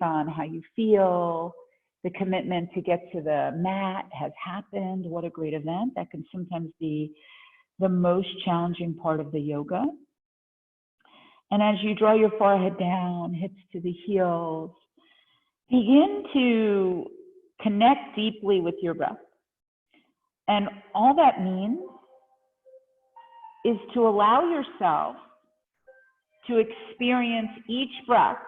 on how you feel. The commitment to get to the mat has happened. What a great event. That can sometimes be the most challenging part of the yoga. And as you draw your forehead down, hips to the heels, begin to connect deeply with your breath. And all that means is to allow yourself to experience each breath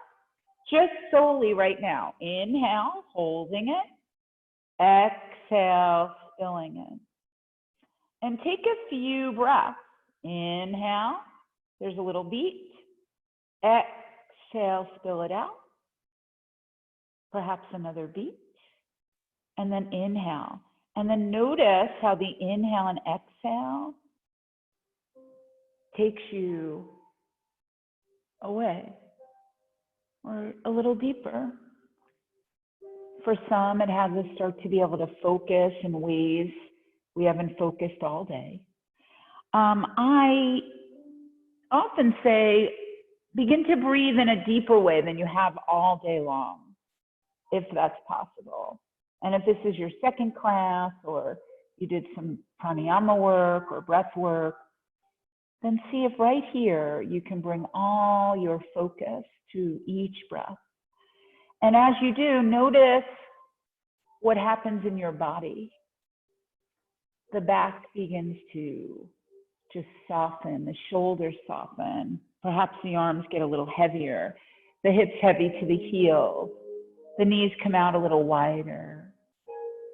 just solely right now. Inhale, holding it. Exhale, spilling it. And take a few breaths. Inhale, there's a little beat. Exhale, spill it out. Perhaps another beat. And then inhale. And then notice how the inhale and exhale takes you away or a little deeper. For some, it has us start to be able to focus in ways we haven't focused all day. I often say, begin to breathe in a deeper way than you have all day long, if that's possible. And if this is your second class, or you did some pranayama work or breath work, then see if right here you can bring all your focus to each breath. And as you do, notice what happens in your body. The back begins to just soften, the shoulders soften, perhaps the arms get a little heavier, the hips heavy to the heels, the knees come out a little wider.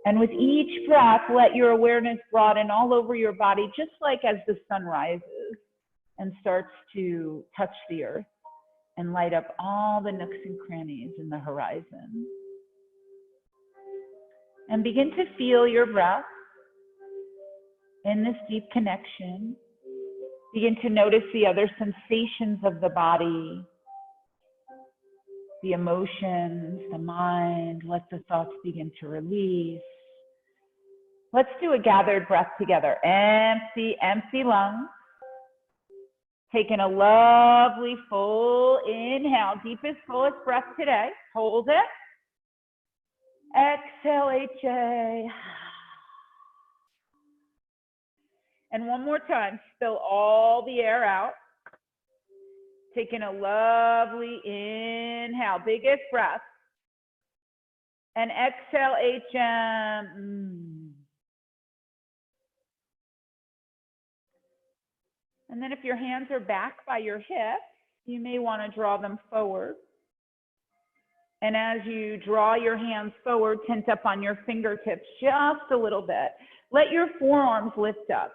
And with each breath, let your awareness broaden all over your body, just like as the sun rises and starts to touch the earth and light up all the nooks and crannies in the horizon. And begin to feel your breath in this deep connection. Begin to notice the other sensations of the body, the emotions, the mind. Let the thoughts begin to release. Let's do a gathered breath together. Empty, empty lungs. Taking a lovely full inhale, deepest, fullest breath today. Hold it. Exhale, HA. And one more time, spill all the air out. Taking a lovely inhale, biggest breath. And exhale, HM. And then if your hands are back by your hips, you may want to draw them forward. And as you draw your hands forward, tent up on your fingertips just a little bit. Let your forearms lift up.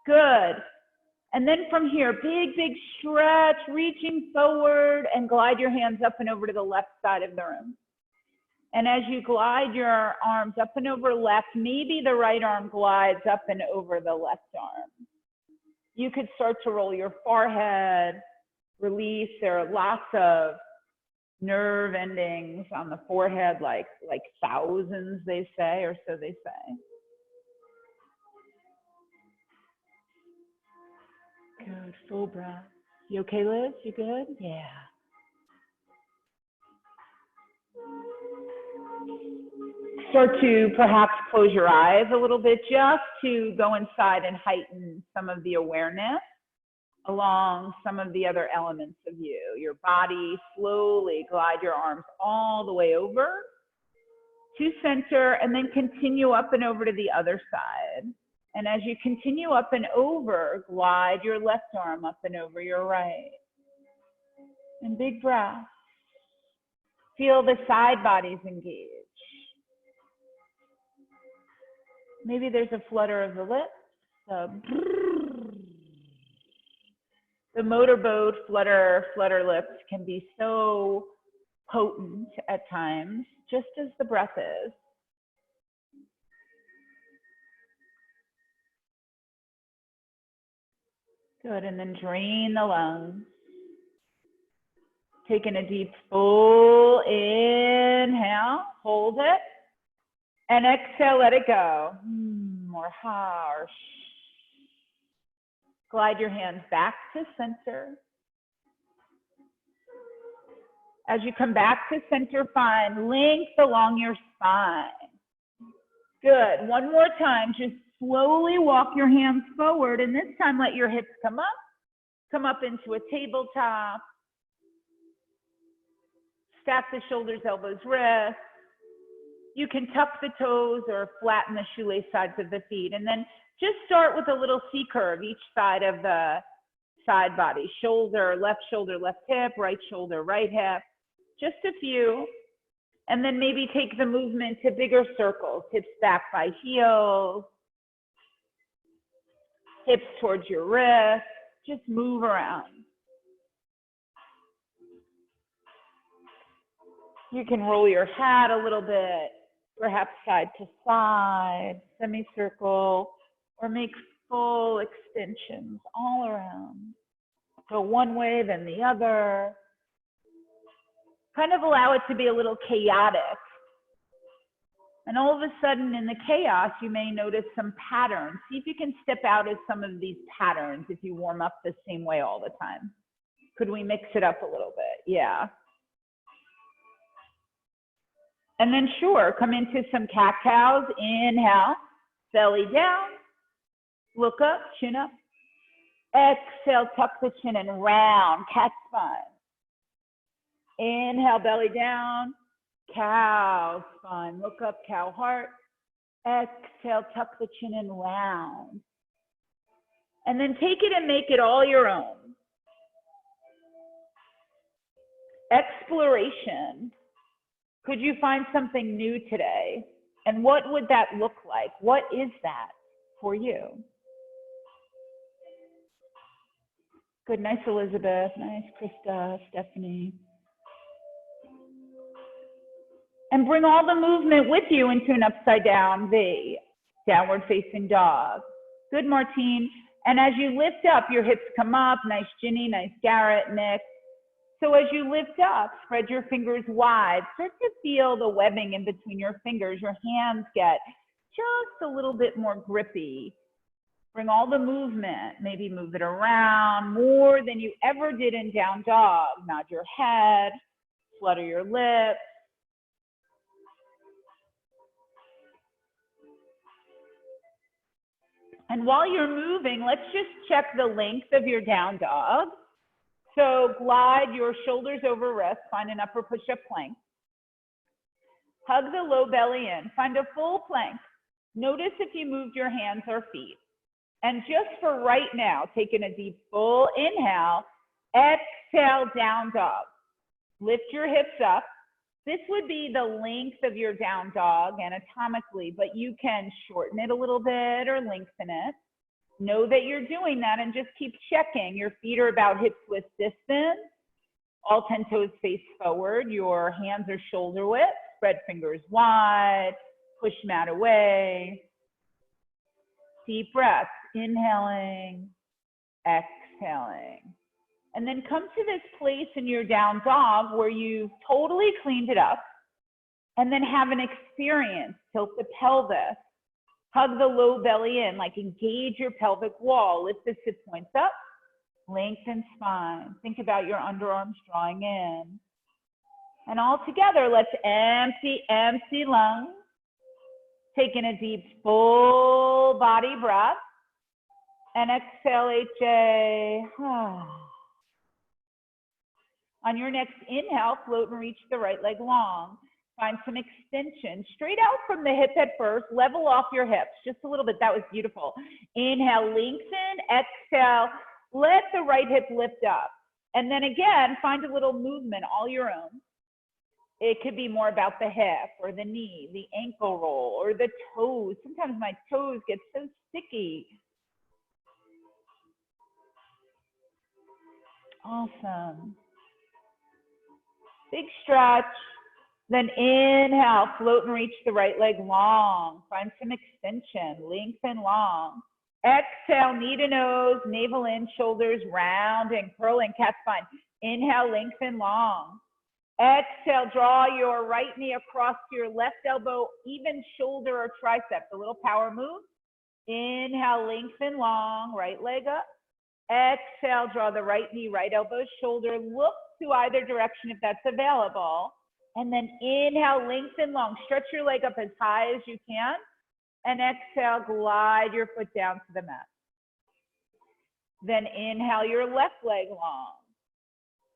Good. And then from here, big, big stretch, reaching forward, and glide your hands up and over to the left side of the room. And as you glide your arms up and over left, maybe the right arm glides up and over the left arm. You could start to roll your forehead, release. There are lots of nerve endings on the forehead, like thousands, they say, or so they say. Good, full breath. You okay, Liz? You good? Yeah. Start to perhaps close your eyes a little bit, just to go inside and heighten some of the awareness along some of the other elements of you. Your body, slowly glide your arms all the way over to center, and then continue up and over to the other side. And as you continue up and over, glide your left arm up and over your right. And big breath. Feel the side bodies engage. Maybe there's a flutter of the lips. The motorboat flutter lips can be so potent at times, just as the breath is. Good, and then drain the lungs. Taking a deep full inhale, hold it. And exhale, let it go. Or harsh. Glide your hands back to center. As you come back to center, find length along your spine. Good. One more time. Just slowly walk your hands forward, and this time let your hips come up into a tabletop. Stack the shoulders, elbows, wrists. You can tuck the toes or flatten the shoelace sides of the feet, and then just start with a little C curve each side of the side body. Shoulder, left hip, right shoulder, right hip. Just a few. And then maybe take the movement to bigger circles. Hips back by heels. Hips towards your wrists. Just move around. You can roll your hat a little bit, perhaps side to side, semicircle, or make full extensions all around. Go one way, then the other. Kind of allow it to be a little chaotic. And all of a sudden in the chaos, you may notice some patterns. See if you can step out of some of these patterns if you warm up the same way all the time. Could we mix it up a little bit? Yeah. And then sure, come into some cat-cows. Inhale, belly down, look up, chin up. Exhale, tuck the chin and round, cat spine. Inhale, belly down, cow spine. Look up, cow heart. Exhale, tuck the chin and round. And then take it and make it all your own. Exploration. Could you find something new today? And what would that look like? What is that for you? Good, nice Elizabeth, nice Krista, Stephanie. And bring all the movement with you into an upside down V, downward facing dog. Good, Martine. And as you lift up, your hips come up. Nice Ginny, nice Garrett, Nick. So as you lift up, spread your fingers wide. Start to feel the webbing in between your fingers. Your hands get just a little bit more grippy. Bring all the movement, maybe move it around more than you ever did in down dog. Nod your head, flutter your lips. And while you're moving, let's just check the length of your down dog. So glide your shoulders over wrists, find an upper push-up plank. Hug the low belly in, find a full plank. Notice if you moved your hands or feet. And just for right now, taking a deep full inhale, exhale, down dog. Lift your hips up. This would be the length of your down dog anatomically, but you can shorten it a little bit or lengthen it. Know that you're doing that and just keep checking. Your feet are about hip width distance. All 10 toes face forward. Your hands are shoulder width. Spread fingers wide. Push mat away. Deep breaths. Inhaling, exhaling. And then come to this place in your down dog where you've totally cleaned it up. And then have an experience. Tilt the pelvis. Hug the low belly in, like engage your pelvic wall. Lift the sit points up. Lengthen spine. Think about your underarms drawing in. And all together, let's empty lungs. Taking a deep, full body breath. And exhale, HA. On your next inhale, float and reach the right leg long. Find some extension. Straight out from the hip at first. Level off your hips just a little bit. That was beautiful. Inhale, lengthen. Exhale, let the right hip lift up. And then again, find a little movement all your own. It could be more about the hip or the knee, the ankle roll, or the toes. Sometimes my toes get so sticky. Awesome. Big stretch. Then inhale, float and reach the right leg long. Find some extension, lengthen long. Exhale, knee to nose, navel in, shoulders rounding, curling, cat spine. Inhale, lengthen long. Exhale, draw your right knee across your left elbow, even shoulder or tricep, a little power move. Inhale, lengthen long, right leg up. Exhale, draw the right knee, right elbow, shoulder. Look to either direction if that's available. And then inhale, lengthen long. Stretch your leg up as high as you can. And exhale, glide your foot down to the mat. Then inhale your left leg long.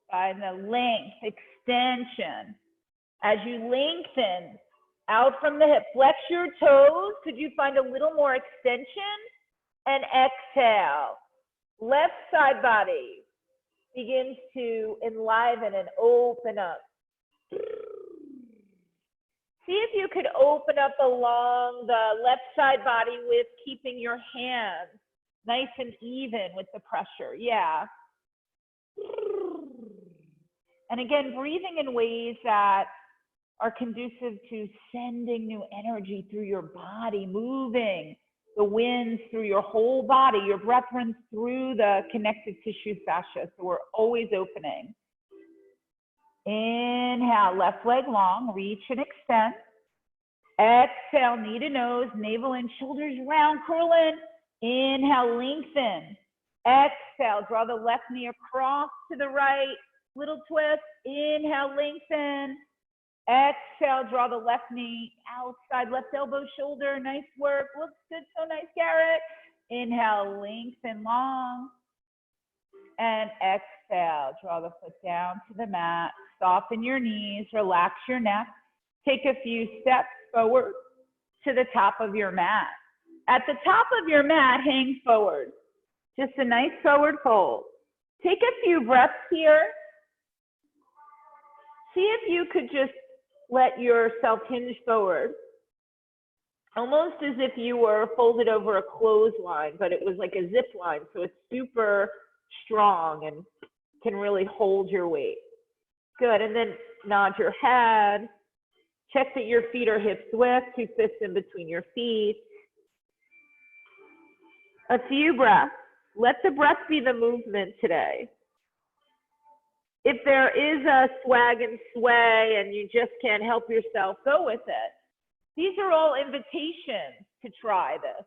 Find the length, extension. As you lengthen out from the hip, flex your toes. Could you find a little more extension? And exhale. Left side body begins to enliven and open up. See if you could open up along the left side body with keeping your hands nice and even with the pressure. Yeah. And again, breathing in ways that are conducive to sending new energy through your body, moving the winds through your whole body. Your breath runs through the connective tissue fascia, so we're always opening. Inhale, left leg long, reach and extend. Exhale, knee to nose, navel in, shoulders round, curl in. Inhale, lengthen. Exhale, draw the left knee across to the right, little twist. Inhale, lengthen. Exhale, draw the left knee outside, left elbow, shoulder. Nice work. Looks good, so nice, Garrett. Inhale, lengthen long. And exhale, draw the foot down to the mat. Soften your knees, relax your neck. Take a few steps forward to the top of your mat. At the top of your mat, hang forward. Just a nice forward fold. Take a few breaths here. See if you could just let yourself hinge forward, almost as if you were folded over a clothesline, but it was like a zip line, so it's super strong and can really hold your weight. Good, and then nod your head. Check that your feet are hips width, 2 fists in between your feet. A few breaths. Let the breath be the movement today. If there is a swag and sway and you just can't help yourself, go with it. These are all invitations to try this.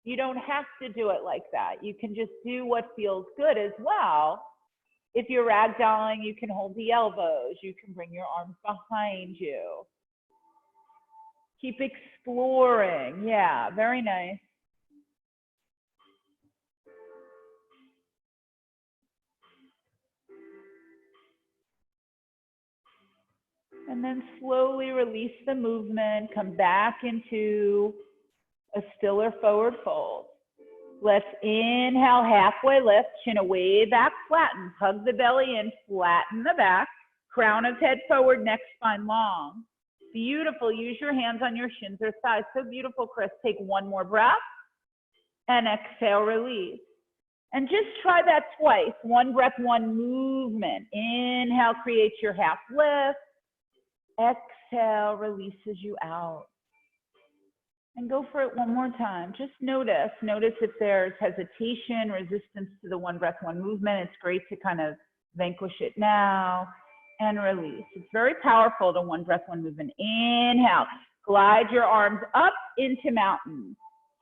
You don't have to do it like that. You can just do what feels good as well. If you're ragdolling, you can hold the elbows. You can bring your arms behind you. Keep exploring. Yeah, very nice. And then slowly release the movement. Come back into a stiller forward fold. Let's inhale, halfway lift, chin away back, flatten. Hug the belly in, flatten the back. Crown of head forward, neck spine long. Beautiful. Use your hands on your shins or thighs. So beautiful, Chris. Take one more breath. And exhale, release. And just try that twice. One breath, one movement. Inhale, create your half lift. Exhale, releases you out. And go for it one more time. Just notice if there's hesitation, resistance to the one breath, one movement. It's great to kind of vanquish it now and release. It's very powerful, the one breath, one movement. Inhale, glide your arms up into mountain.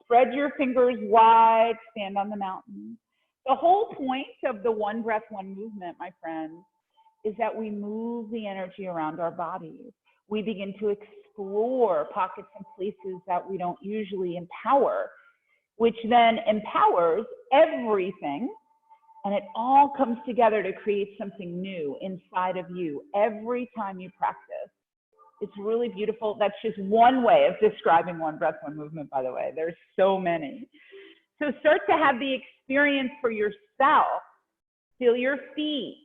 Spread your fingers wide, stand on the mountain. The whole point of the one breath, one movement, my friends, is that we move the energy around our bodies. We begin to explore pockets and places that we don't usually empower, which then empowers everything, and it all comes together to create something new inside of you every time you practice. It's really beautiful. That's just one way of describing one breath, one movement, by the way. There's so many. So start to have the experience for yourself. Feel your feet,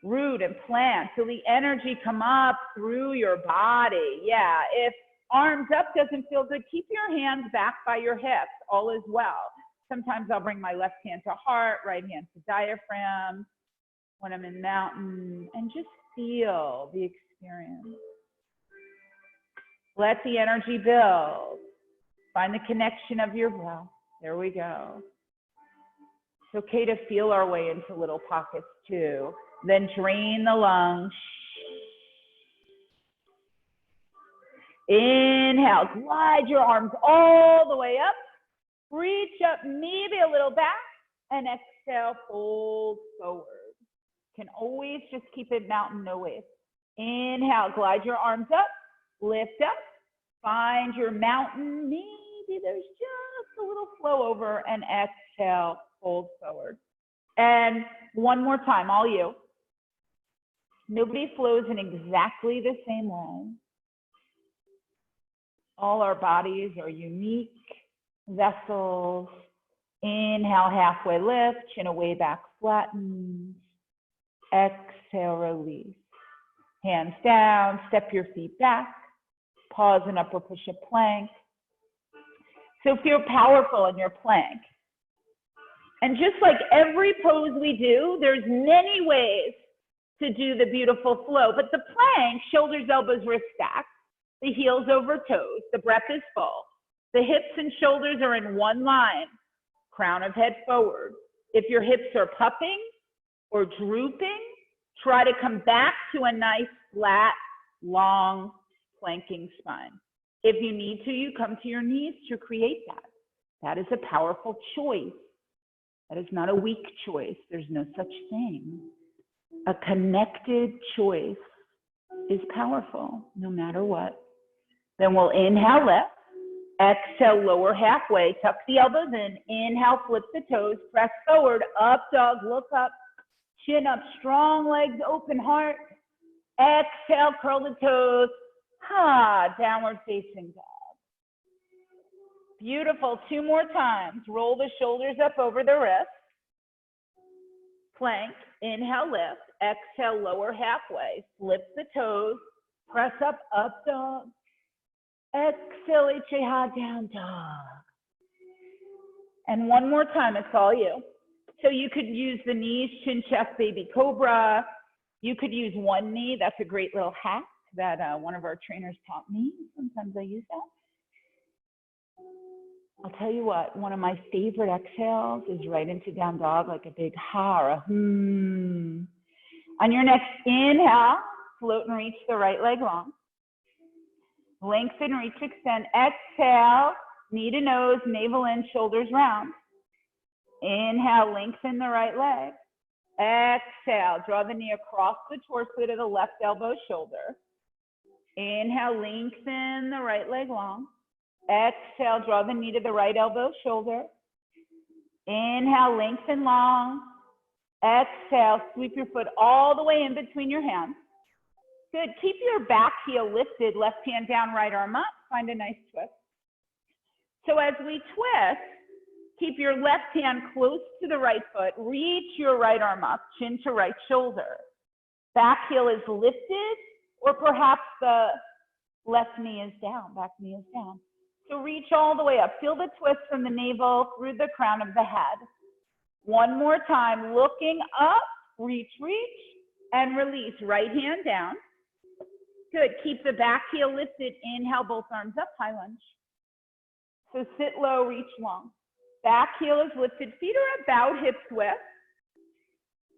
root and plant. Feel the energy come up through your body. Yeah, if arms up doesn't feel good, keep your hands back by your hips, all is well. Sometimes I'll bring my left hand to heart, right hand to diaphragm when I'm in mountain, and just feel the experience. Let the energy build. Find the connection of your breath. There we go. It's okay to feel our way into little pockets too. Then drain the lungs. Inhale, glide your arms all the way up. Reach up, maybe a little back. And exhale, fold forward. Can always just keep it mountain, no wave. Inhale, glide your arms up, lift up, find your mountain. Maybe there's just a little flow over, and exhale, fold forward. And one more time, all you. Nobody flows in exactly the same way. All our bodies are unique vessels. Inhale, halfway lift, chin away, back flattens. Exhale, release. Hands down, step your feet back. Pause and upper push-up plank. So feel powerful in your plank. And just like every pose we do, there's many ways to do the beautiful flow. But the plank, shoulders, elbows, wrists stacked. The heels over toes. The breath is full. The hips and shoulders are in one line. Crown of head forward. If your hips are puffing or drooping, try to come back to a nice, flat, long, planking spine. If you need to, you come to your knees to create that. That is a powerful choice. That is not a weak choice. There's no such thing. A connected choice is powerful, no matter what. Then we'll inhale left. Exhale, lower halfway. Tuck the elbows in. Inhale, flip the toes. Press forward. Up dog, look up. Chin up, strong legs, open heart. Exhale, curl the toes. Downward facing dog. Beautiful. 2 more times. Roll the shoulders up over the wrists. Plank. Inhale, lift. Exhale, lower halfway. Flip the toes. Press up dog. Exhale, HA, down dog. And one more time, it's all you. So you could use the knees, chin, chest, baby cobra. You could use one knee. That's a great little hack that one of our trainers taught me. Sometimes I use that. I'll tell you what, one of my favorite exhales is right into down dog, like a big ha or a hmm. On your next inhale, float and reach the right leg long. Lengthen, reach, extend. Exhale, knee to nose, navel in, shoulders round. Inhale, lengthen the right leg. Exhale, draw the knee across the torso to the left elbow, shoulder. Inhale, lengthen the right leg long. Exhale, draw the knee to the right elbow, shoulder. Inhale, lengthen long. Exhale, sweep your foot all the way in between your hands. Good. Keep your back heel lifted, left hand down, right arm up. Find a nice twist. So as we twist, keep your left hand close to the right foot. Reach your right arm up, chin to right shoulder. Back heel is lifted, or perhaps the left knee is down, back knee is down. So reach all the way up. Feel the twist from the navel through the crown of the head. One more time, looking up, reach, and release. Right hand down. Good. Keep the back heel lifted. Inhale, both arms up, high lunge. So sit low, reach long. Back heel is lifted. Feet are about hips width,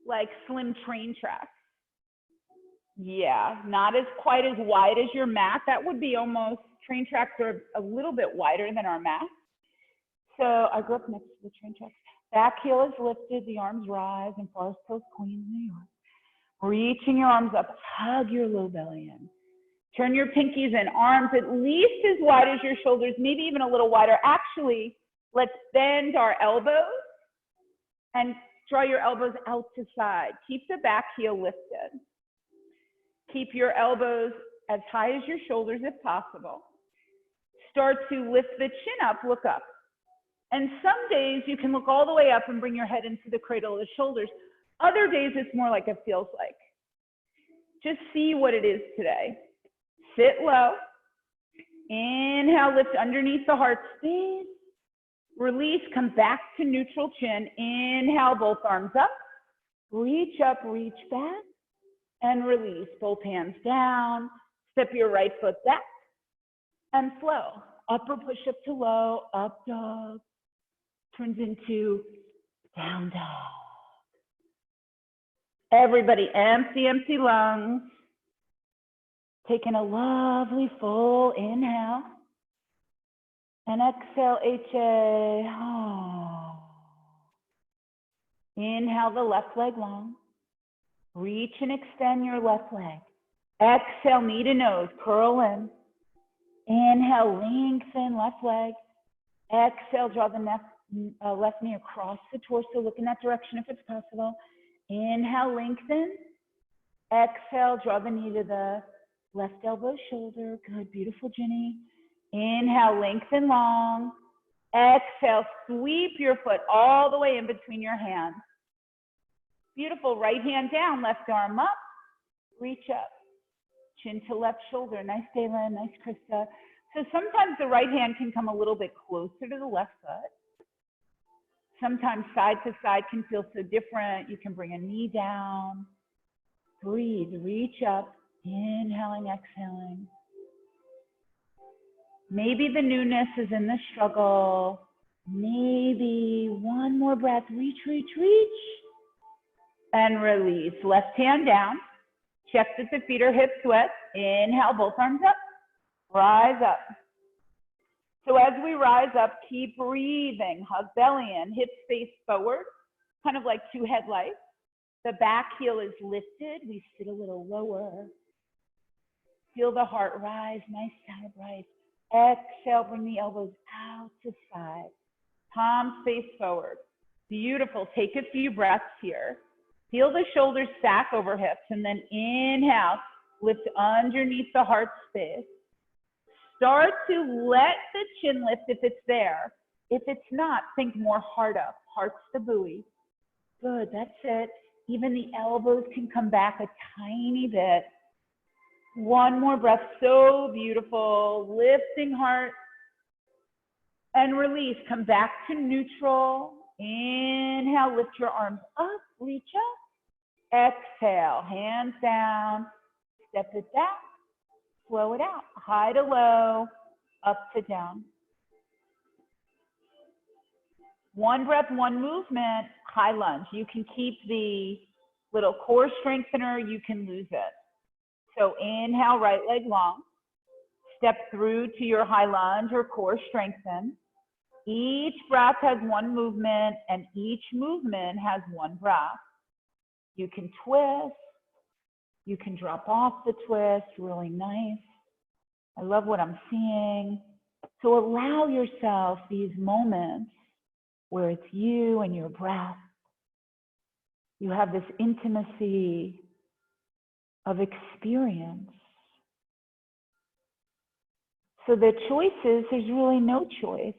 like slim train tracks. Yeah, not as quite as wide as your mat. That would be almost, train tracks are a little bit wider than our mat. So I grew up next to the train tracks. Back heel is lifted, the arms rise, and Forest Hills, Queens, New York. Reaching your arms up, hug your low belly in. Turn your pinkies and arms at least as wide as your shoulders, maybe even a little wider. Actually, let's bend our elbows and draw your elbows out to side. Keep the back heel lifted. Keep your elbows as high as your shoulders if possible. Start to lift the chin up, look up. And some days you can look all the way up and bring your head into the cradle of the shoulders. Other days it's more like it feels like. Just see what it is today. Sit low. Inhale, lift underneath the heart space. Release, come back to neutral chin. Inhale, both arms up. Reach up, reach back. And release, both hands down. Step your right foot back. And flow. Upper push-up to low, up dog. Turns into down dog. Everybody, empty, empty lungs. Taking a lovely full inhale. And exhale, HA. Oh. Inhale the left leg long. Reach and extend your left leg. Exhale, knee to nose, curl in. Inhale, lengthen left leg. Exhale, draw the left knee across the torso. Look in that direction if it's possible. Inhale, lengthen. Exhale, draw the knee to the left elbow, shoulder. Good, beautiful, Jenny. Inhale, lengthen long. Exhale, sweep your foot all the way in between your hands. Beautiful, right hand down, left arm up. Reach up, chin to left shoulder. Nice, Dalen, nice, Krista. So sometimes the right hand can come a little bit closer to the left foot. Sometimes side to side can feel so different. You can bring a knee down. Breathe, reach up, inhaling, exhaling. Maybe the newness is in the struggle. Maybe one more breath, reach, reach, reach. And release, left hand down. Check that the feet are hips width. Inhale, both arms up, rise up. So as we rise up, keep breathing, hug belly in, hips face forward, kind of like two headlights. The back heel is lifted, we sit a little lower. Feel the heart rise, nice side rise. Exhale, bring the elbows out to side. Palms face forward. Beautiful, take a few breaths here. Feel the shoulders stack over hips, and then inhale, lift underneath the heart space. Start to let the chin lift if it's there. If it's not, think more heart up. Heart's the buoy. Good, that's it. Even the elbows can come back a tiny bit. One more breath, so beautiful. Lifting heart. And release, come back to neutral. Inhale, lift your arms up, reach up. Exhale, hands down. Step it back, slow it out. High to low, up to down. One breath, one movement, high lunge. You can keep the little core strengthener, you can lose it. So inhale, right leg long. Step through to your high lunge or core strengthen. Each breath has one movement, and each movement has one breath. You can twist. You can drop off the twist, really nice. I love what I'm seeing. So allow yourself these moments where it's you and your breath. You have this intimacy of experience. So the choice is, there's really no choice.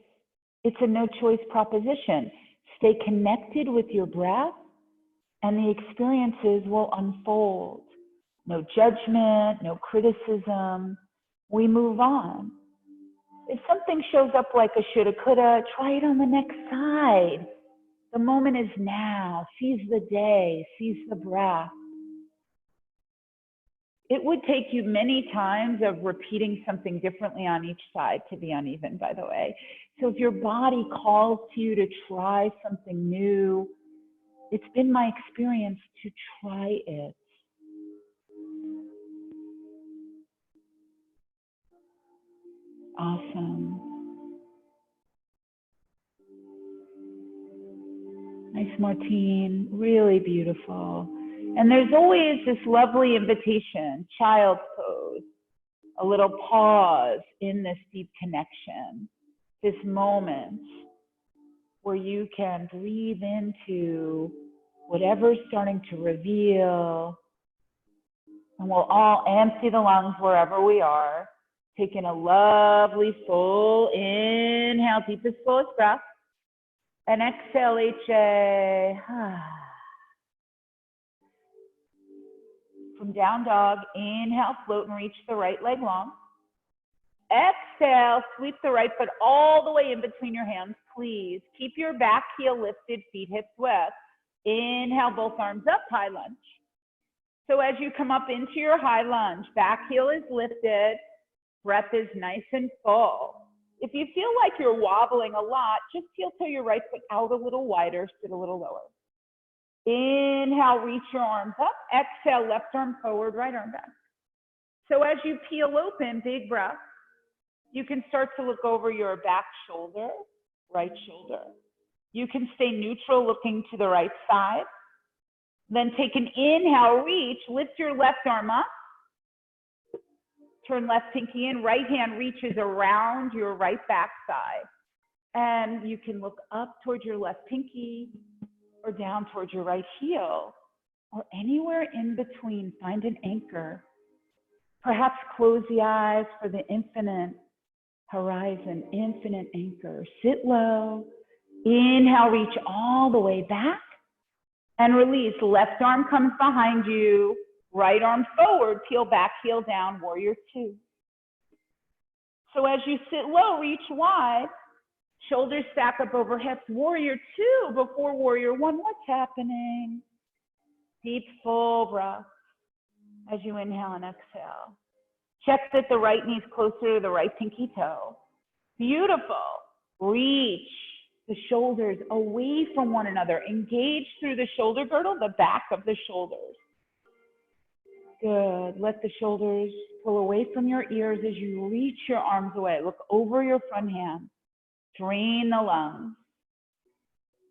It's a no choice proposition. Stay connected with your breath and the experiences will unfold. No judgment, no criticism. We move on. If something shows up like a shoulda, coulda, try it on the next side. The moment is now. Seize the day, seize the breath. It would take you many times of repeating something differently on each side to be uneven, by the way. So if your body calls to you to try something new, it's been my experience to try it. Awesome. Nice, Martine, really beautiful. And there's always this lovely invitation, child's pose, a little pause in this deep connection, this moment where you can breathe into whatever's starting to reveal. And we'll all empty the lungs wherever we are, taking a lovely full inhale, deepest, fullest breath. And exhale, HA. From down dog, inhale, float and reach the right leg long. Exhale, sweep the right foot all the way in between your hands, please. Keep your back heel lifted, feet hips width. Inhale, both arms up, high lunge. So as you come up into your high lunge, back heel is lifted, breath is nice and full. If you feel like you're wobbling a lot, just heel toe your right foot out a little wider, sit a little lower. Inhale, reach your arms up. Exhale, left arm forward, right arm back. So as you peel open, big breath, you can start to look over your back shoulder, right shoulder. You can stay neutral, looking to the right side. Then take an inhale, reach, lift your left arm up. Turn left pinky in, right hand reaches around your right backside. And you can look up towards your left pinky or down towards your right heel or anywhere in between. Find an anchor. Perhaps close the eyes for the infinite horizon, infinite anchor. Sit low. Inhale, reach all the way back and release. Left arm comes behind you. Right arm forward, peel back, heel down, warrior two. So as you sit low, reach wide, shoulders stack up over hips, warrior two before warrior one. What's happening? Deep, full breath as you inhale and exhale. Check that the right knee's closer to the right pinky toe. Beautiful. Reach the shoulders away from one another. Engage through the shoulder girdle, the back of the shoulders. Good. Let the shoulders pull away from your ears as you reach your arms away. Look over your front hand. Drain the lungs.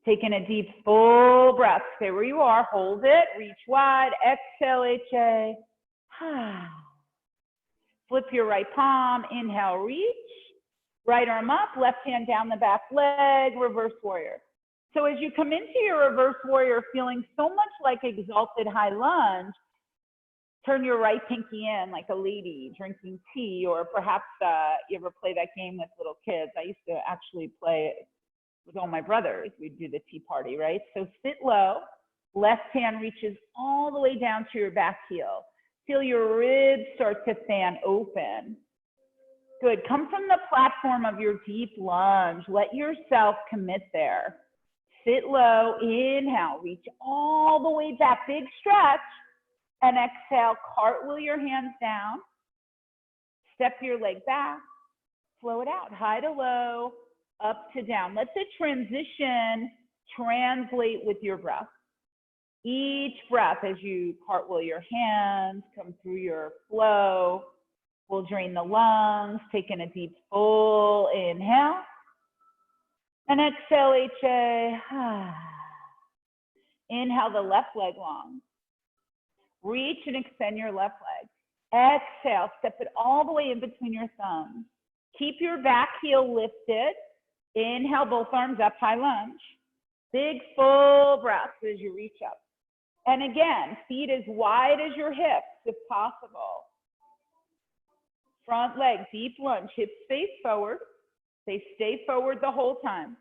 Taking a deep, full breath. Stay where you are. Hold it. Reach wide. Exhale, HA. Flip your right palm. Inhale, reach. Right arm up. Left hand down the back leg. Reverse warrior. So as you come into your reverse warrior feeling so much like exalted high lunge, turn your right pinky in like a lady drinking tea, or perhaps you ever play that game with little kids. I used to actually play it with all my brothers. We'd do the tea party, right? So sit low, left hand reaches all the way down to your back heel. Feel your ribs start to fan open. Good, come from the platform of your deep lunge. Let yourself commit there. Sit low, inhale, reach all the way back, big stretch. And exhale, cartwheel your hands down, step your leg back, flow it out, high to low, up to down. Let the transition translate with your breath. Each breath as you cartwheel your hands, come through your flow, will drain the lungs, taking a deep full inhale. And exhale, HA. Inhale the left leg long. Reach and extend your left leg. Exhale, step it all the way in between your thumbs. Keep your back heel lifted. Inhale, both arms up, high lunge. Big full breath as you reach up. And again, feet as wide as your hips if possible. Front leg, deep lunge, hips face forward. They stay forward the whole time.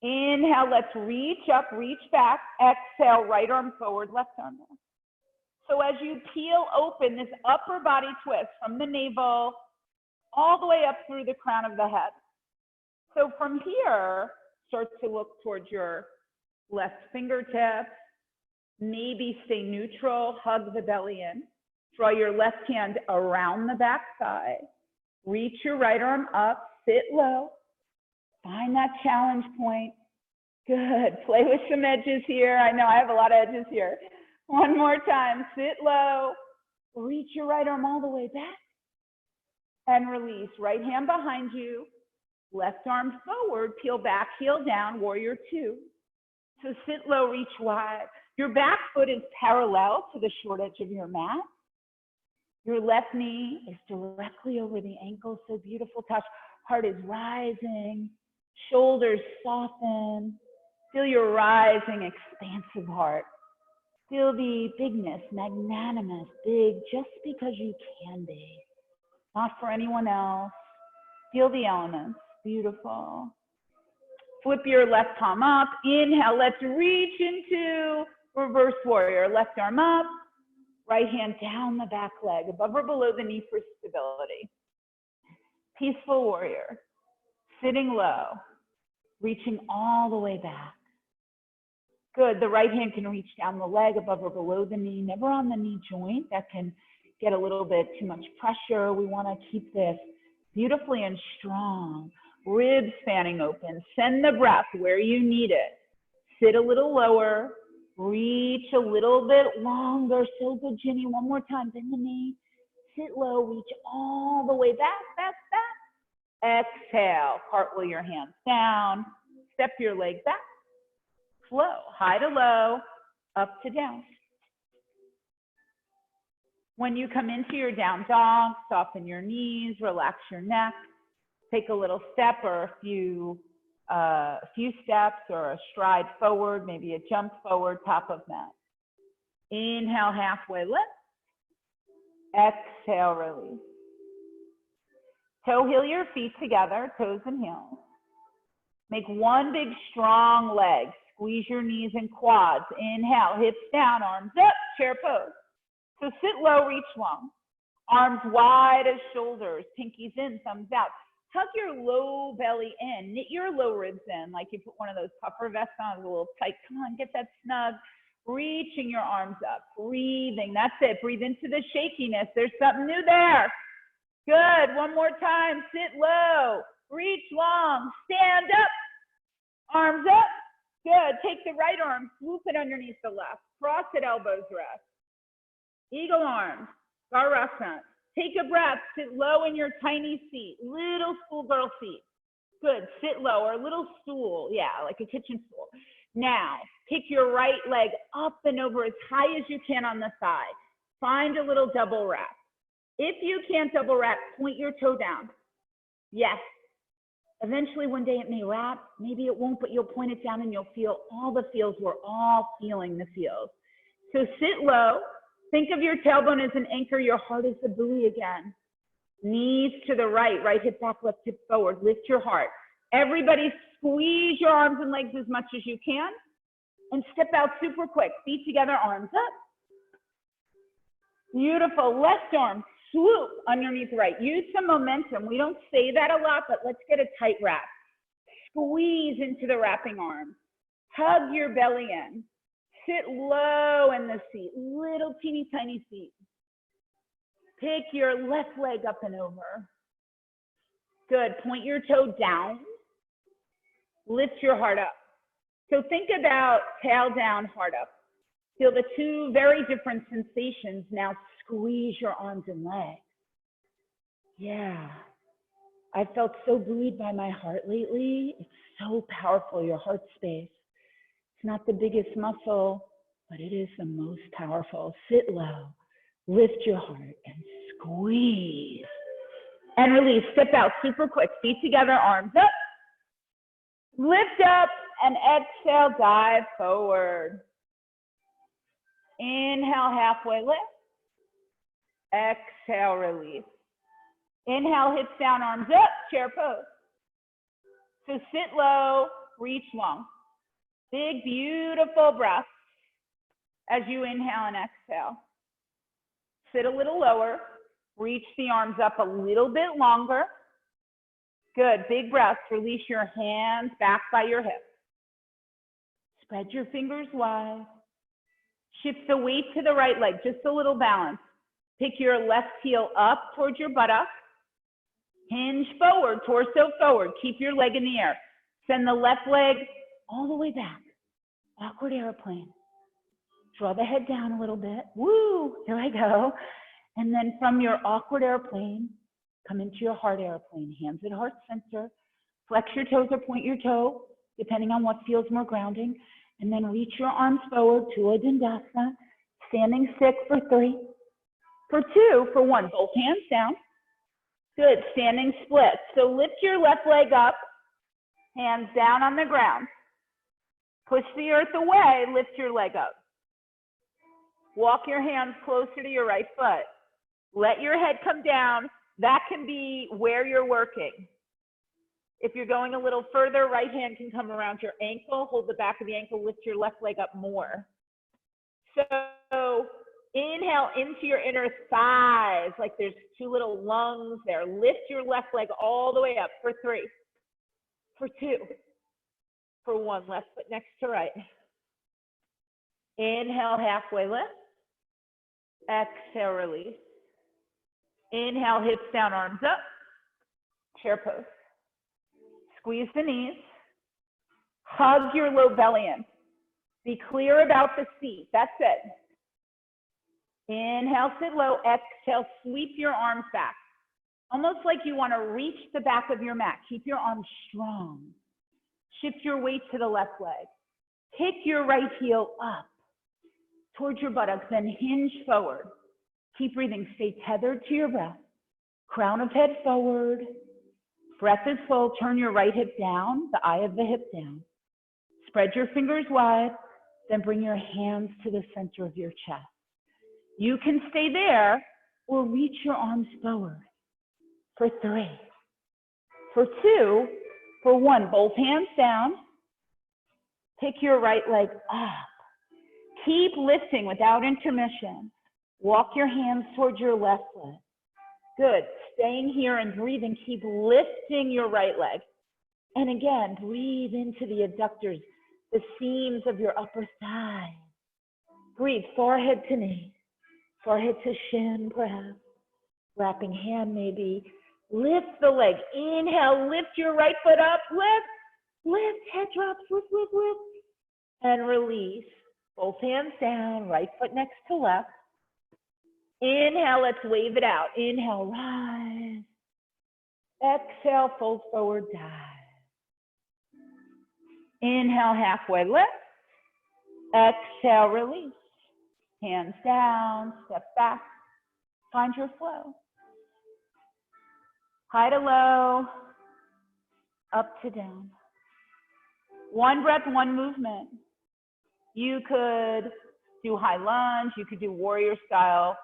Inhale, let's reach up, reach back. Exhale, right arm forward, left arm down. So as you peel open this upper body twist from the navel all the way up through the crown of the head. So from here, start to look towards your left fingertips. Maybe stay neutral, hug the belly in. Draw your left hand around the back thigh. Reach your right arm up, sit low. Find that challenge point. Good, play with some edges here. I know I have a lot of edges here. One more time, sit low, reach your right arm all the way back, and release. Right hand behind you, left arm forward, peel back, heel down, warrior two. So sit low, reach wide. Your back foot is parallel to the short edge of your mat. Your left knee is directly over the ankle, so beautiful touch. Heart is rising, shoulders soften. Feel your rising, expansive heart. Feel the bigness, magnanimous, big, just because you can be. Not for anyone else. Feel the elements, beautiful. Flip your left palm up, inhale, let's reach into reverse warrior. Left arm up, right hand down the back leg, above or below the knee for stability. Peaceful warrior, sitting low, reaching all the way back. Good, the right hand can reach down the leg above or below the knee, never on the knee joint. That can get a little bit too much pressure. We wanna keep this beautifully and strong. Ribs fanning open, send the breath where you need it. Sit a little lower, reach a little bit longer. So good, Ginny, one more time, bend the knee. Sit low, reach all the way back, back, back. Exhale, cartwheel your hands down, step your leg back. Flow, high to low, up to down. When you come into your down dog, soften your knees, relax your neck, take a little step or a few steps or a stride forward, maybe a jump forward, top of mat. Inhale, halfway lift. Exhale, release. Toe heel your feet together, toes and heels. Make one big strong leg. Squeeze your knees and quads. Inhale, hips down, arms up, chair pose. So sit low, reach long. Arms wide as shoulders, pinkies in, thumbs out. Tuck your low belly in, knit your low ribs in, like you put one of those puffer vests on, a little tight. Come on, get that snug. Reaching your arms up, breathing. That's it. Breathe into the shakiness. There's something new there. Good. One more time. Sit low. Reach long. Stand up. Arms up. Good. Take the right arm. Swoop it underneath the left. Cross it, elbows rest. Eagle arms. Garasana. Take a breath. Sit low in your tiny seat. Little schoolgirl seat. Good. Sit low, or a little stool. Yeah, like a kitchen stool. Now, kick your right leg up and over as high as you can on the side. Find a little double wrap. If you can't double wrap, point your toe down. Yes. Eventually one day it may wrap, maybe it won't, but you'll point it down and you'll feel all the feels. We're all feeling the feels. So sit low. Think of your tailbone as an anchor. Your heart is the buoy again. Knees to the right, right hip back, left hip forward. Lift your heart. Everybody squeeze your arms and legs as much as you can. And step out super quick. Feet together, arms up. Beautiful. Left arm, swoop underneath right. Use some momentum. We don't say that a lot, but let's get a tight wrap. Squeeze into the wrapping arm. Hug your belly in. Sit low in the seat. Little teeny tiny seat. Pick your left leg up and over. Good. Point your toe down. Lift your heart up. So think about tail down, heart up. Feel the two very different sensations. Now squeeze your arms and legs. Yeah. I felt so buoyed by my heart lately. It's so powerful, your heart space. It's not the biggest muscle, but it is the most powerful. Sit low, lift your heart and squeeze. And release, step out super quick. Feet together, arms up. Lift up and exhale, dive forward. Inhale, halfway lift. Exhale, release. Inhale, hips down, arms up, chair pose. So sit low, reach long. Big, beautiful breath as you inhale and exhale. Sit a little lower. Reach the arms up a little bit longer. Good, big breaths. Release your hands back by your hips. Spread your fingers wide. Shift the weight to the right leg, just a little balance. Pick your left heel up towards your buttock. Hinge forward, torso forward. Keep your leg in the air. Send the left leg all the way back. Awkward airplane. Draw the head down a little bit. Woo, here I go. And then from your awkward airplane, come into your heart airplane. Hands at heart center. Flex your toes or point your toe, depending on what feels more grounding. And then reach your arms forward to a Dandasana. Standing stick for 3. For 2, for 1. Both hands down. Good, standing split. So lift your left leg up, hands down on the ground. Push the earth away, lift your leg up. Walk your hands closer to your right foot. Let your head come down. That can be where you're working. If you're going a little further, right hand can come around your ankle, hold the back of the ankle, lift your left leg up more. So inhale into your inner thighs, like there's 2 little lungs there. Lift your left leg all the way up for 3, for 2, for 1. Left foot next to right. Inhale, halfway lift. Exhale, release. Inhale, hips down, arms up. Chair pose. Squeeze the knees. Hug your low belly in. Be clear about the seat. That's it. Inhale, sit low. Exhale, sweep your arms back. Almost like you want to reach the back of your mat. Keep your arms strong. Shift your weight to the left leg. Kick your right heel up. towards your buttocks, then hinge forward. Keep breathing, stay tethered to your breath. Crown of head forward. Breath is full, turn your right hip down, the eye of the hip down. Spread your fingers wide, then bring your hands to the center of your chest. You can stay there or reach your arms forward for 3, for 2, for 1. Both hands down. Pick your right leg up. Keep lifting without intermission. Walk your hands towards your left leg. Good. Staying here and breathing. Keep lifting your right leg. And again, breathe into the adductors, the seams of your upper thigh. Breathe forehead to knee, forehead to shin, perhaps. Wrapping hand maybe. Lift the leg. Inhale, lift your right foot up. Lift, head drops, lift. And release. Both hands down, right foot next to left. Inhale, let's wave it out. Inhale, rise. Exhale, fold forward, dive. Inhale, halfway lift. Exhale, release. Hands down, step back. Find your flow. High to low, up to down. 1 breath, 1 movement. You could do high lunge, you could do warrior style.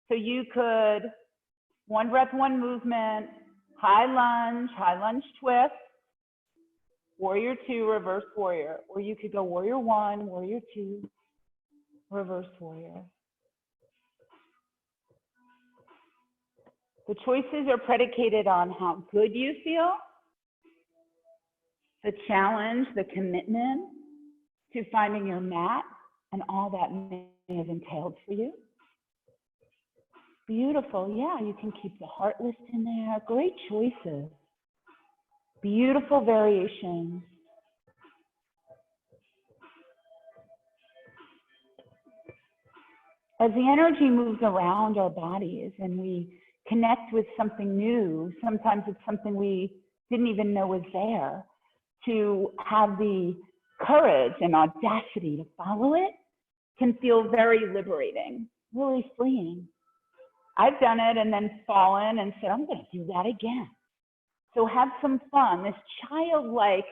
So you could, 1 breath, 1 movement, high lunge twist, warrior 2, reverse warrior. Or you could go warrior 1, warrior 2, reverse warrior. The choices are predicated on how good you feel, the challenge, the commitment to finding your mat, and all that may have entailed for you. Beautiful. Yeah, you can keep the heart lift in there. Great choices. Beautiful variations. As the energy moves around our bodies and we connect with something new, sometimes it's something we didn't even know was there, to have the courage and audacity to follow it can feel very liberating, really freeing. I've done it and then fallen and said, I'm going to do that again. So have some fun. This childlike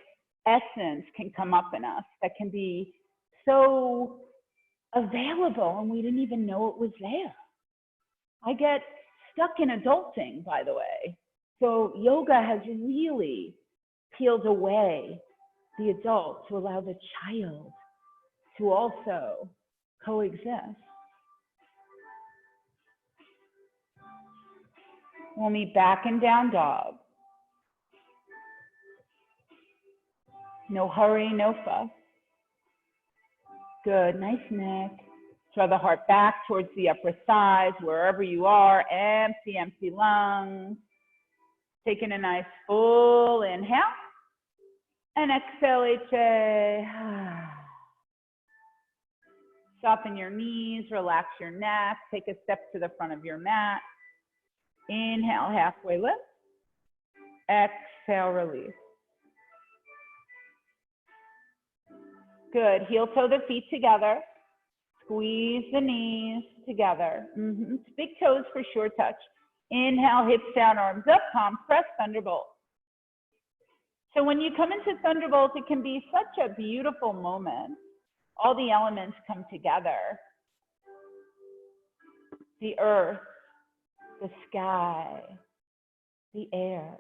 essence can come up in us that can be so available and we didn't even know it was there. I get stuck in adulting, by the way. So yoga has really peeled away the adult to allow the child to also coexist. We'll meet back in down dog. No hurry, no fuss. Good, nice neck. Draw the heart back towards the upper thighs, wherever you are. Empty lungs. Taking a nice full inhale. And exhale, HA. Soften your knees, relax your neck. Take a step to the front of your mat. Inhale, halfway lift. Exhale, release. Good. Heel toe the feet together. Squeeze the knees together. Big toes for sure touch. Inhale, hips down, arms up, palms press, thunderbolt. So when you come into thunderbolt, it can be such a beautiful moment. All the elements come together. The earth, the sky, the air,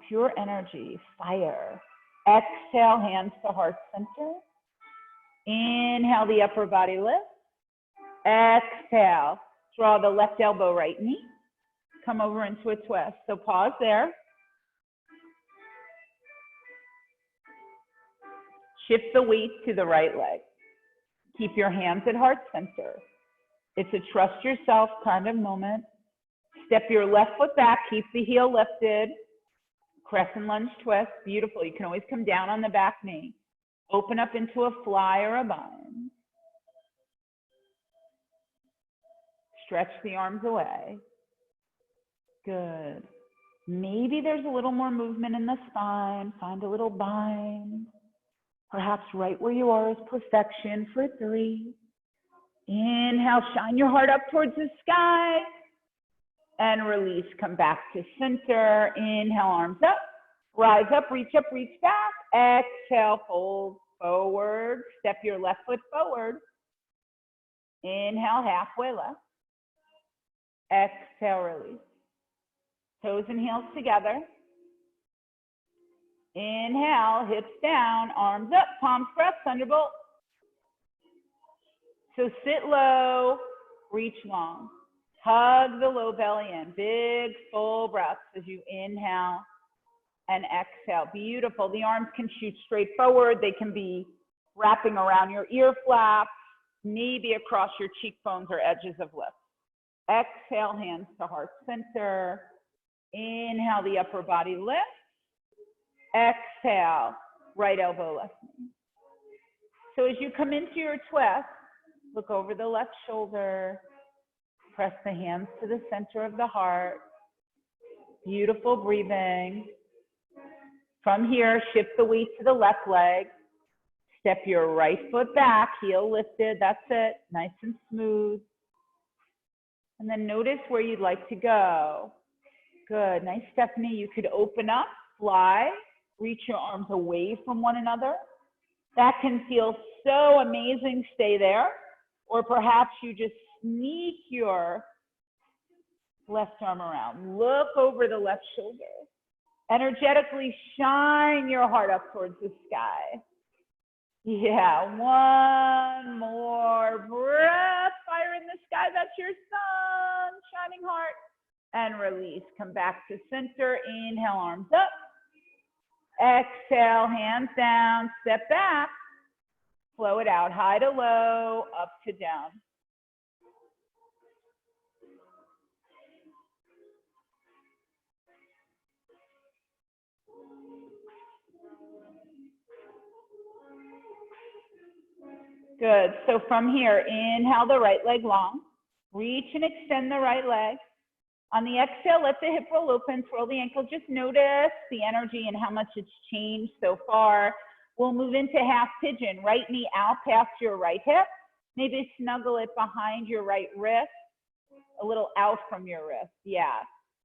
pure energy, fire. Exhale, hands to heart center. Inhale, the upper body lift. Exhale, draw the left elbow, right knee. Come over into a twist. So pause there. Shift the weight to the right leg. Keep your hands at heart center. It's a trust yourself kind of moment. Step your left foot back, keep the heel lifted. Crescent lunge twist, beautiful. You can always come down on the back knee. Open up into a fly or a bind. Stretch the arms away. Good. Maybe there's a little more movement in the spine. Find a little bind. Perhaps right where you are is perfection for 3. Inhale, shine your heart up towards the sky. And release, come back to center. Inhale, arms up. Rise up, reach back. Exhale, fold forward. Step your left foot forward. Inhale, halfway left. Exhale, release. Toes and heels together. Inhale, hips down, arms up, palms pressed, thunderbolt. So sit low, reach long. Hug the low belly in. Big, full breaths as you inhale and exhale. Beautiful. The arms can shoot straight forward. They can be wrapping around your ear flaps, maybe across your cheekbones or edges of lips. Exhale, hands to heart center. Inhale, the upper body lifts. Exhale, right elbow, left knee. So as you come into your twist, look over the left shoulder. Press the hands to the center of the heart. Beautiful breathing. From here, shift the weight to the left leg. Step your right foot back, heel lifted. That's it. Nice and smooth. And then notice where you'd like to go. Good. Nice, Stephanie. You could open up, fly, reach your arms away from one another. That can feel so amazing. Stay there. Or perhaps you just sneak your left arm around. Look over the left shoulder. Energetically shine your heart up towards the sky. Yeah, one more breath. Fire in the sky. That's your sun, shining heart. And release. Come back to center. Inhale, arms up. Exhale, hands down. Step back. Flow it out. High to low, up to down. Good. So from here, inhale the right leg long. Reach and extend the right leg. On the exhale, let the hip roll open, twirl the ankle. Just notice the energy and how much it's changed so far. We'll move into half pigeon. Right knee out past your right hip. Maybe snuggle it behind your right wrist, a little out from your wrist. Yeah.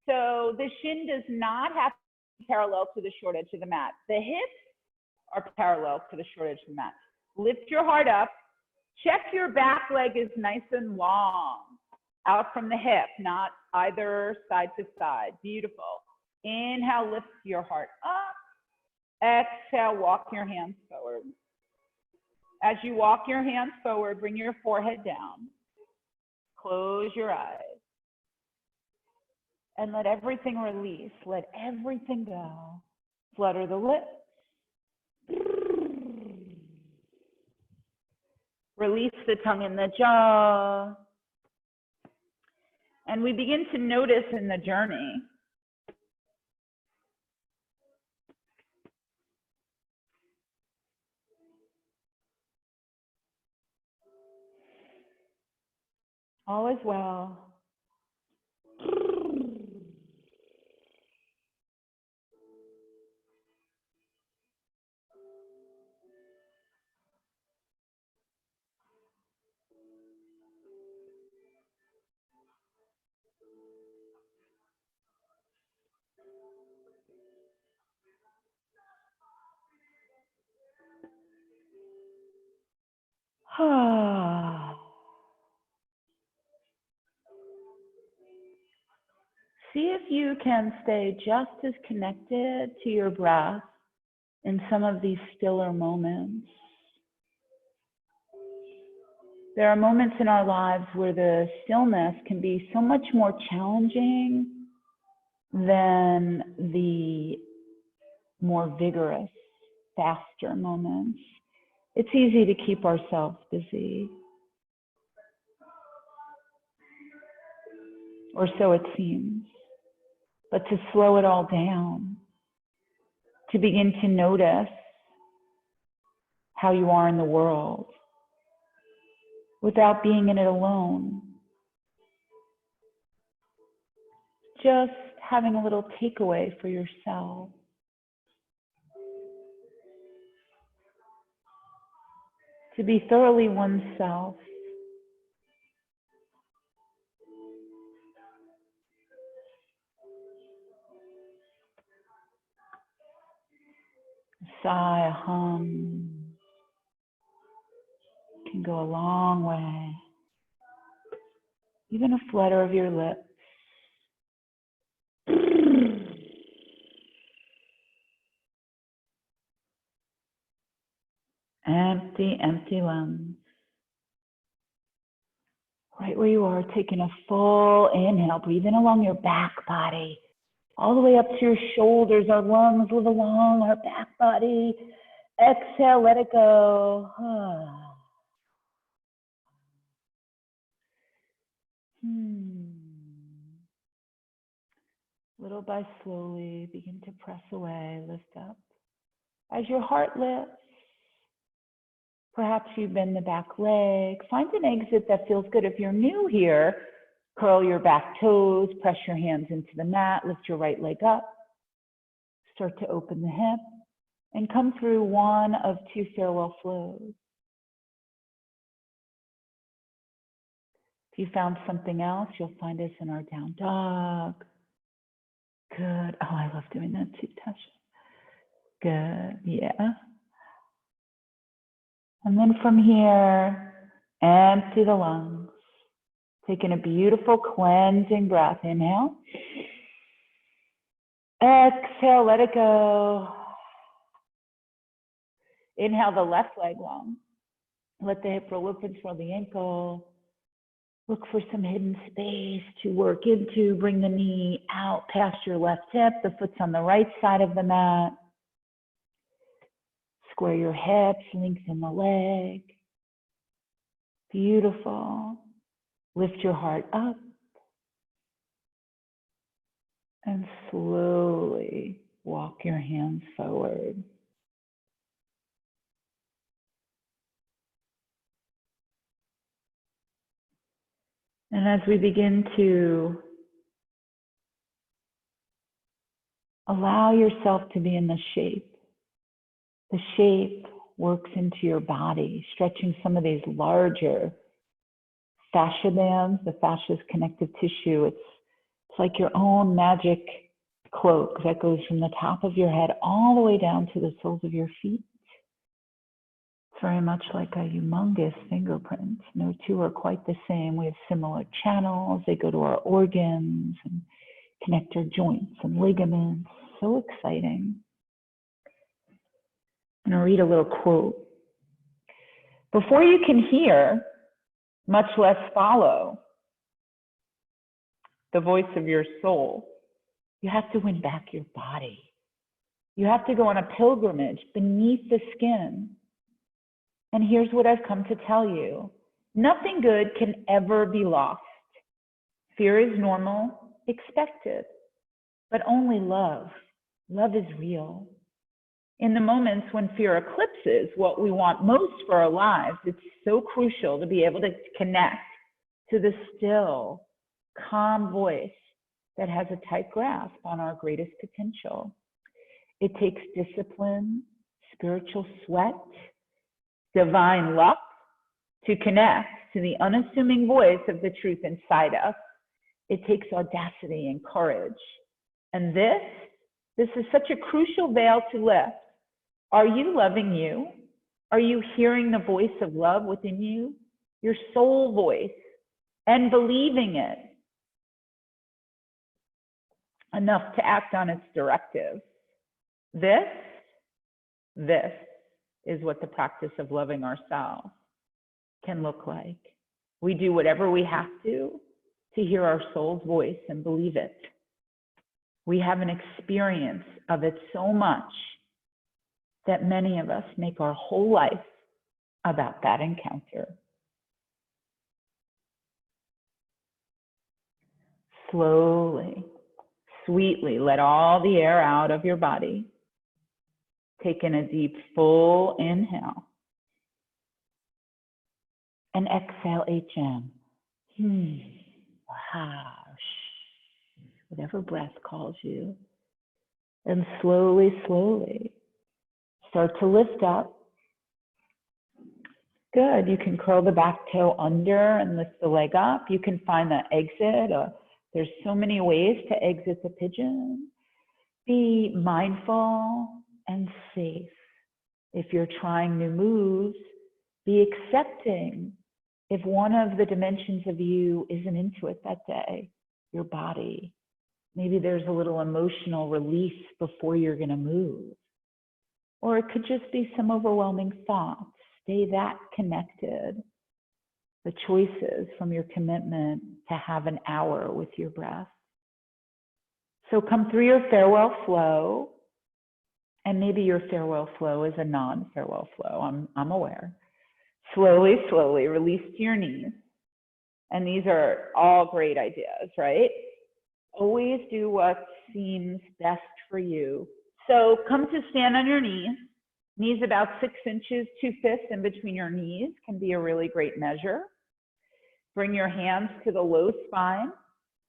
So the shin does not have to be parallel to the short edge of the mat. The hips are parallel to the short edge of the mat. Lift your heart up. Check your back leg is nice and long. Out from the hip, not either side to side. Beautiful. Inhale, lift your heart up. Exhale, walk your hands forward. As you walk your hands forward, bring your forehead down. Close your eyes. And let everything release. Let everything go. Flutter the lips. Release the tongue and the jaw. And we begin to notice in the journey all is well. See if you can stay just as connected to your breath in some of these stiller moments. There are moments in our lives where the stillness can be so much more challenging than the more vigorous, faster moments. It's easy to keep ourselves busy. Or so it seems. But to slow it all down, to begin to notice how you are in the world without being in it alone. Just having a little takeaway for yourself. To be thoroughly oneself sigh, a hum can go a long way. Even a flutter of your lips. Empty, empty lungs. Right where you are, taking a full inhale, breathing along your back body, all the way up to your shoulders. Our lungs live along our back body. Exhale, let it go. Little by slowly, begin to press away, lift up. As your heart lifts, perhaps you bend the back leg. Find an exit that feels good. If you're new here, curl your back toes, press your hands into the mat, lift your right leg up. Start to open the hip and come through one of two farewell flows. If you found something else, you'll find us in our down dog. Good. Oh, I love doing that too, Tasha. Good. Yeah. And then from here, empty the lungs. Taking a beautiful cleansing breath. Inhale. Exhale, let it go. Inhale the left leg long. Let the hip roll open, swirl the ankle. Look for some hidden space to work into. Bring the knee out past your left hip. The foot's on the right side of the mat. Square your hips, lengthen the leg. Beautiful. Lift your heart up. And slowly walk your hands forward. And as we begin to allow yourself to be in the shape works into your body, stretching some of these larger fascia bands. The fascia is connective tissue. It's like your own magic cloak that goes from the top of your head all the way down to the soles of your feet. It's very much like a humongous fingerprint. No two are quite the same. We have similar channels. They go to our organs and connect our joints and ligaments. So exciting. I'm going to read a little quote. Before you can hear, much less follow, the voice of your soul, you have to win back your body. You have to go on a pilgrimage beneath the skin. And here's what I've come to tell you. Nothing good can ever be lost. Fear is normal, expected, but only love. Love is real. In the moments when fear eclipses what we want most for our lives, it's so crucial to be able to connect to the still, calm voice that has a tight grasp on our greatest potential. It takes discipline, spiritual sweat, divine luck to connect to the unassuming voice of the truth inside us. It takes audacity and courage. And this is such a crucial veil to lift. Are you loving you? Are you hearing the voice of love within you? Your soul voice, and believing it enough to act on its directives. This is what the practice of loving ourselves can look like. We do whatever we have to hear our soul's voice and believe it. We have an experience of it so much that many of us make our whole life about that encounter. Slowly, sweetly let all the air out of your body. Take in a deep, full inhale. And exhale, HM. Whatever breath calls you. And slowly, slowly start to lift up. Good. You can curl the back toe under and lift the leg up. You can find the exit. There's so many ways to exit the pigeon. Be mindful and safe If you're trying new moves, be accepting if one of the dimensions of you isn't into it that day, your body. Maybe there's a little emotional release before you're going to move. Or it could just be some overwhelming thoughts. Stay that connected. The choices from your commitment to have an hour with your breath. So come through your farewell flow. And maybe your farewell flow is a non-farewell flow. I'm aware. Slowly, slowly release to your knees. And these are all great ideas, right? Always do what seems best for you. So come to stand on your knees. Knees about 6 inches, 2/5 in between your knees can be a really great measure. Bring your hands to the low spine.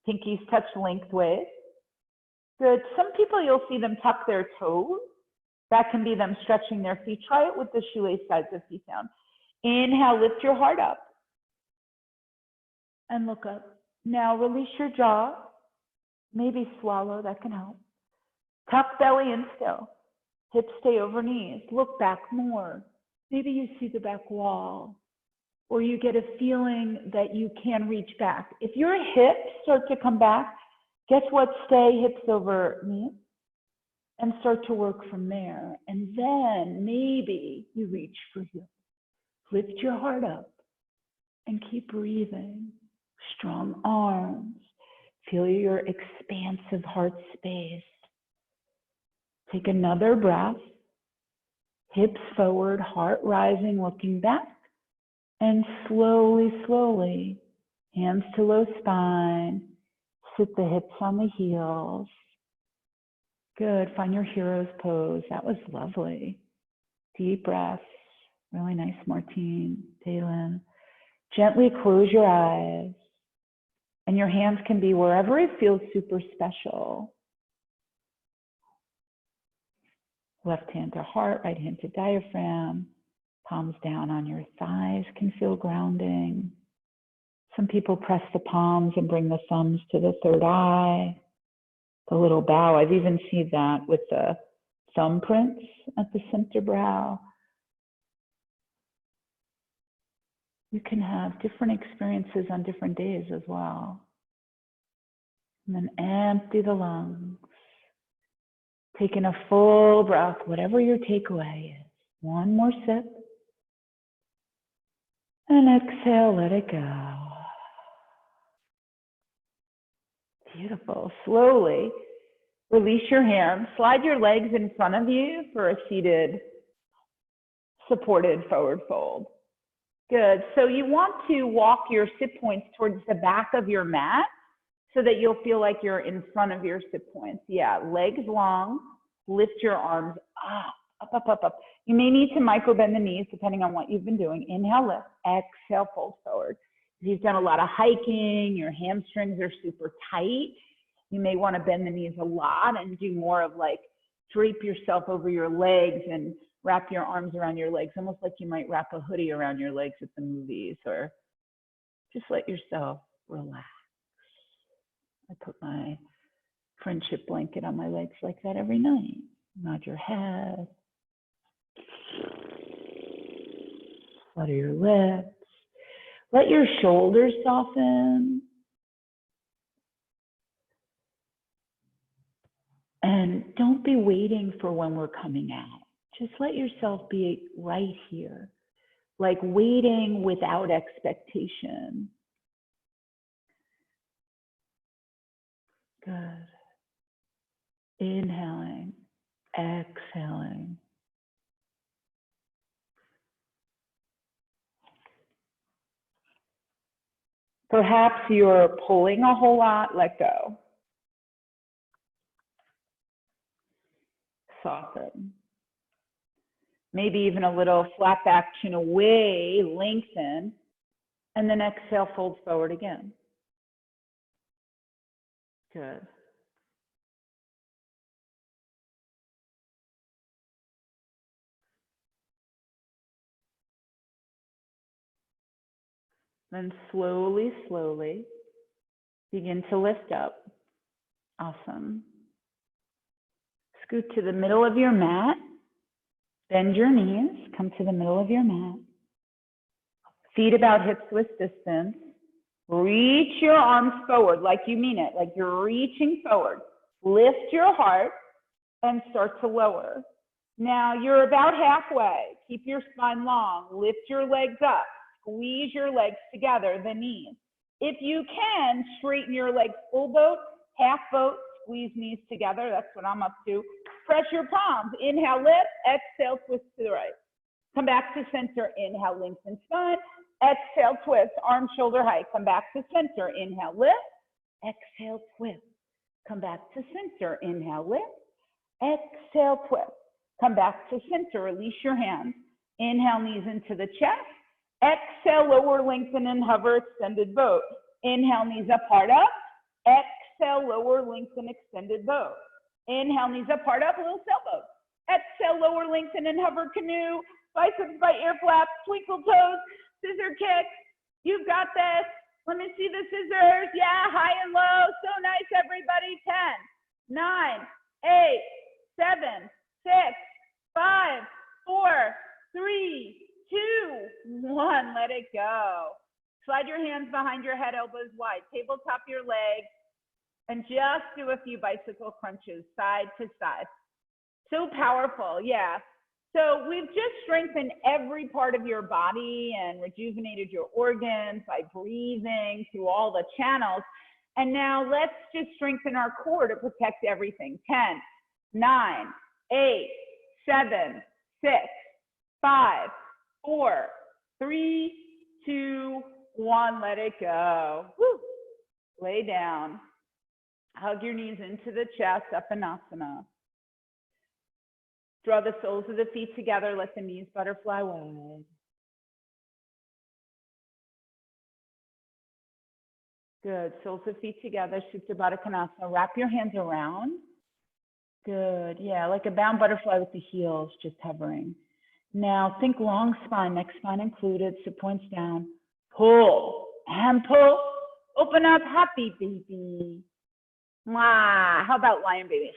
Pinkies touch lengthways. Good. Some people, you'll see them tuck their toes. That can be them stretching their feet. Try it with the shoelace sides of feet down. Inhale, lift your heart up. And look up. Now release your jaw. Maybe swallow, that can help. Tuck belly in still. Hips stay over knees. Look back more. Maybe you see the back wall. Or you get a feeling that you can reach back. If your hips start to come back, guess what? Stay hips over knees. And start to work from there. And then maybe you reach for heels. Lift your heart up and keep breathing. Strong arms. Feel your expansive heart space. Take another breath. Hips forward, heart rising, looking back. And slowly, slowly, hands to low spine. Sit the hips on the heels. Good. Find your hero's pose. That was lovely. Deep breaths. Really nice, Martine, Dalen. Gently close your eyes. And your hands can be wherever it feels super special. Left hand to heart, right hand to diaphragm. Palms down on your thighs can feel grounding. Some people press the palms and bring the thumbs to the third eye. The little bow, I've even seen that with the thumbprints at the center brow. You can have different experiences on different days as well. And then empty the lungs. Taking a full breath, whatever your takeaway is. One more sip. And exhale, let it go. Beautiful. Slowly release your hands. Slide your legs in front of you for a seated, supported forward fold. Good. So you want to walk your sit points towards the back of your mat so that you'll feel like you're in front of your sit points. Yeah, legs long. Lift your arms up. You may need to micro bend the knees depending on what you've been doing. Inhale, lift. Exhale, fold forward. If you've done a lot of hiking, your hamstrings are super tight, you may want to bend the knees a lot and do more of like drape yourself over your legs and wrap your arms around your legs, almost like you might wrap a hoodie around your legs at the movies, or just let yourself relax. I put my friendship blanket on my legs like that every night. Nod your head. Flutter your lips. Let your shoulders soften. And don't be waiting for when we're coming out. Just let yourself be right here, like waiting without expectation. Good. Inhaling, exhaling. Perhaps you're pulling a whole lot, let go. Soften. Maybe even a little flat back, chin away, lengthen, and then exhale, fold forward again. Good. Then slowly, slowly begin to lift up. Awesome. Scoot to the middle of your mat. Bend your knees, come to the middle of your mat. Feet about hips width distance. Reach your arms forward like you mean it, like you're reaching forward. Lift your heart and start to lower. Now you're about halfway. Keep your spine long. Lift your legs up. Squeeze your legs together, the knees. If you can, straighten your legs full boat, half boat, squeeze knees together. That's what I'm up to. Press your palms. Inhale, lift. Exhale, twist to the right. Come back to center. Inhale, lengthen spine. Exhale, twist. Arm, shoulder height. Come back to center. Inhale, lift. Exhale, twist. Come back to center. Inhale, lift. Exhale, twist. Come back to center. Release your hands. Inhale, knees into the chest. Exhale, lower, lengthen, and hover, extended boat. Inhale, knees up, heart up. Exhale, lower, lengthen, extended boat. Inhale, knees up, heart up, little sailboat. Exhale, lower, lengthen, and hover, canoe. Biceps by ear flaps, twinkle toes, scissor kick. You've got this. Let me see the scissors. Yeah, high and low. So nice, everybody. 10, 9, 8, 7, 6, 5, 4, 3, 2, 1. Let it go. Slide your hands behind your head, elbows wide. Tabletop your legs. And just do a few bicycle crunches, side to side. So powerful, yeah. So we've just strengthened every part of your body and rejuvenated your organs by breathing through all the channels. And now let's just strengthen our core to protect everything. 10, 9, 8, 7, 6, 5, 4, 3, 2, 1. Let it go. Woo. Lay down. Hug your knees into the chest, Upanasana. Draw the soles of the feet together. Let the knees butterfly wide. Good. Soles of feet together. Supta Baddha Konasana. Wrap your hands around. Good. Yeah, like a bound butterfly with the heels just hovering. Now think long spine, neck spine included. So points down. Pull and pull. Open up. Happy baby. Mwah. How about lion baby?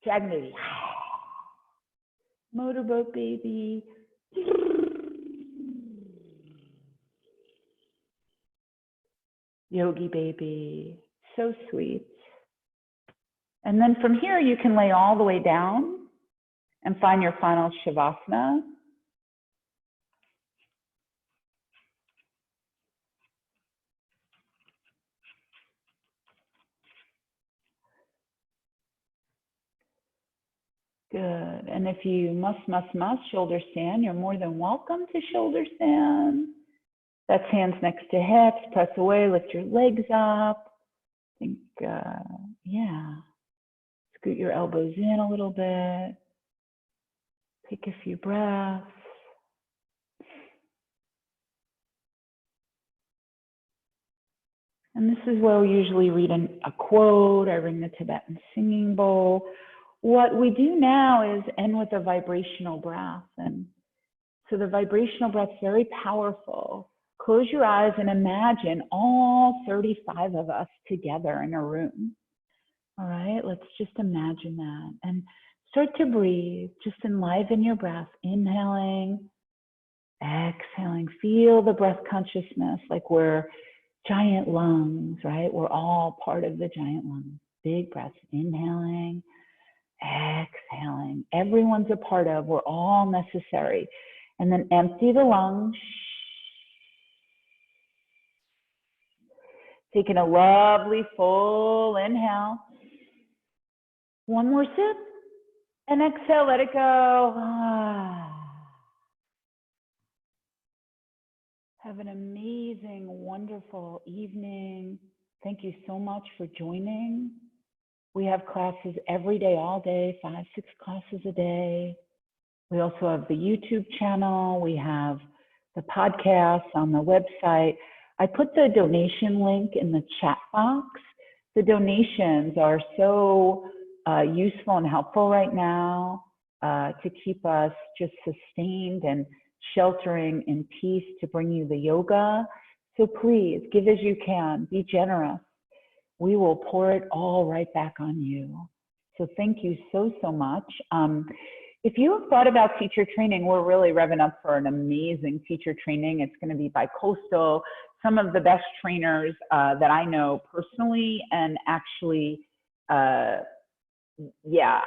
Dragon baby. Motorboat baby. Yogi baby. So sweet. And then from here, you can lay all the way down and find your final Shavasana. Good. And if you must shoulder stand, you're more than welcome to shoulder stand. That's hands next to hips. Press away, lift your legs up. Think, yeah. Scoot your elbows in a little bit. Take a few breaths. And this is where we usually read a quote. I ring the Tibetan singing bowl. What we do now is end with a vibrational breath. And so the vibrational breath is very powerful. Close your eyes and imagine all 35 of us together in a room. All right, let's just imagine that. And start to breathe. Just enliven your breath. Inhaling, exhaling. Feel the breath consciousness like we're giant lungs, right? We're all part of the giant lungs. Big breaths. Inhaling, exhaling. Everyone's a part of. We're all necessary. And then empty the lungs. Taking a lovely full inhale. One more sip. And exhale, let it go. Have an amazing, wonderful evening. Thank you so much for joining. We have classes every day, all day, 5, 6 classes a day. We also have the YouTube channel. We have the podcasts on the website. I put the donation link in the chat box. The donations are so useful and helpful right now to keep us just sustained and sheltering in peace to bring you the yoga. So please give as you can, be generous. We will pour it all right back on you. So thank you so, so much. If you have thought about teacher training, we're really revving up for an amazing teacher training. It's going to be bi-coastal. Some of the best trainers that I know personally, and actually, yeah,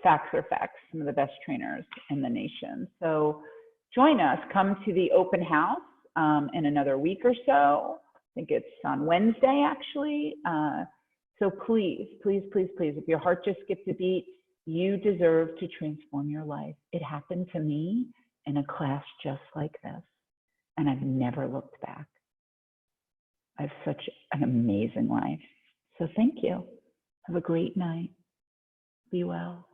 facts are facts, some of the best trainers in the nation. So join us, come to the open house in another week or so. I think it's on Wednesday, actually. So please, please, please, please, if your heart just skipped a beat, you deserve to transform your life. It happened to me in a class just like this, and I've never looked back. I have such an amazing life. So thank you. Have a great night. Be well.